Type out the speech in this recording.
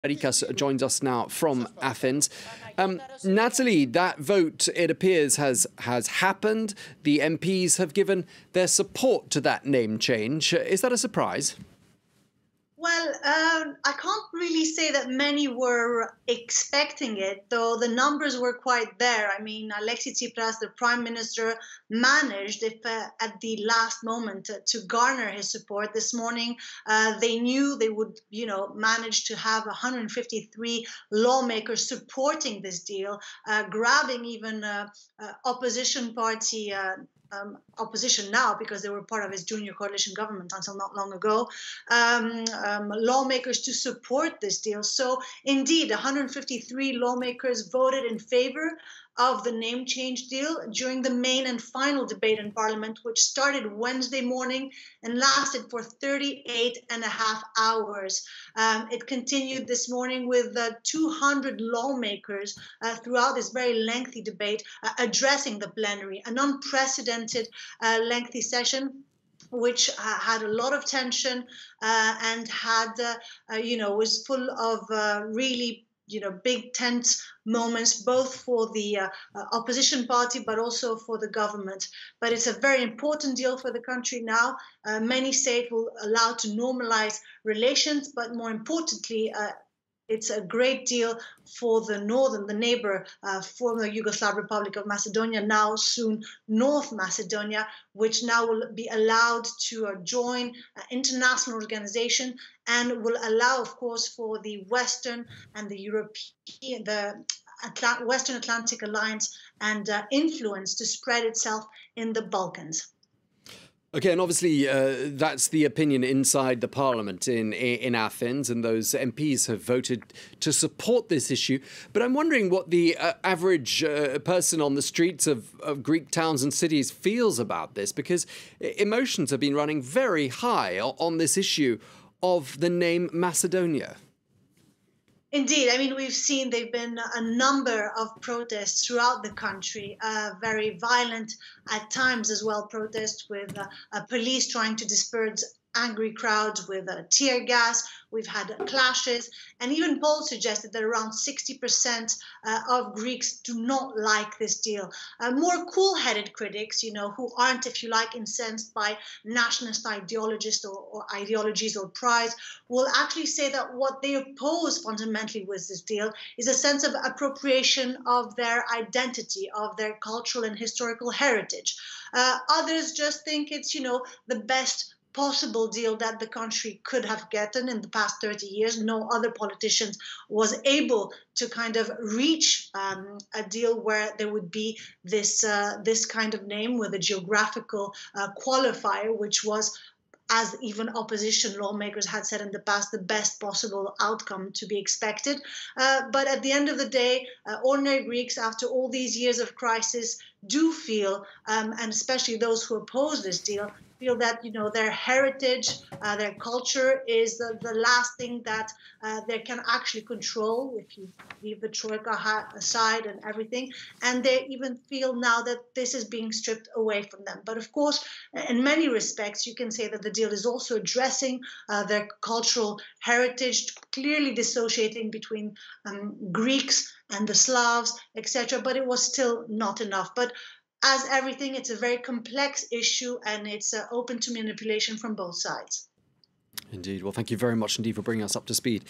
Rikas joins us now from Athens. Natalie, that vote, it appears, has happened. The MPs have given their support to that name change. Is that a surprise? Well, I can't really say that many were expecting it, though the numbers were quite there. I mean, Alexis Tsipras, the prime minister, managed, if at the last moment, to garner his support. This morning, they knew they would, manage to have 153 lawmakers supporting this deal, grabbing even opposition party. Opposition now, because they were part of his junior coalition government until not long ago, lawmakers to support this deal. So indeed, 153 lawmakers voted in favor of the name change deal during the main and final debate in Parliament, which started Wednesday morning and lasted for 38 and a half hours. It continued this morning with 200 lawmakers throughout this very lengthy debate addressing the plenary, an unprecedented lengthy session which had a lot of tension and had, was full of really big tense moments, both for the opposition party, but also for the government. But it's a very important deal for the country now. Many say it will allow to normalize relations, but more importantly, it's a great deal for the neighbor, former Yugoslav Republic of Macedonia, now soon North Macedonia, which now will be allowed to join international organization and will allow, of course, for the Western and the European, Western Atlantic Alliance and influence to spread itself in the Balkans. OK, and obviously that's the opinion inside the parliament in Athens, and those MPs have voted to support this issue. But I'm wondering what the average person on the streets of Greek towns and cities feels about this, because emotions have been running very high on this issue of the name Macedonia. Indeed. I mean, we've seen there have been a number of protests throughout the country, very violent at times as well, protests with police trying to disperse angry crowds with tear gas. We've had clashes, and even polls suggested that around 60% of Greeks do not like this deal. More cool-headed critics, who aren't, if you like, incensed by nationalist ideologies or ideologies or pride, will actually say that what they oppose fundamentally with this deal is a sense of appropriation of their identity, of their cultural and historical heritage. Others just think it's, the best possible deal that the country could have gotten in the past 30 years. No other politician was able to kind of reach a deal where there would be this kind of name with a geographical qualifier, which was, as even opposition lawmakers had said in the past, the best possible outcome to be expected. But at the end of the day, ordinary Greeks, after all these years of crisis, do feel, and especially those who oppose this deal, feel that their heritage, their culture is the last thing that they can actually control if you leave the troika aside and everything. And they even feel now that this is being stripped away from them. But of course, in many respects, you can say that the deal is also addressing their cultural heritage, clearly dissociating between Greeks and the Slavs, etc. But it was still not enough. But as everything, it's a very complex issue, and it's open to manipulation from both sides. Indeed. Well, thank you very much indeed for bringing us up to speed.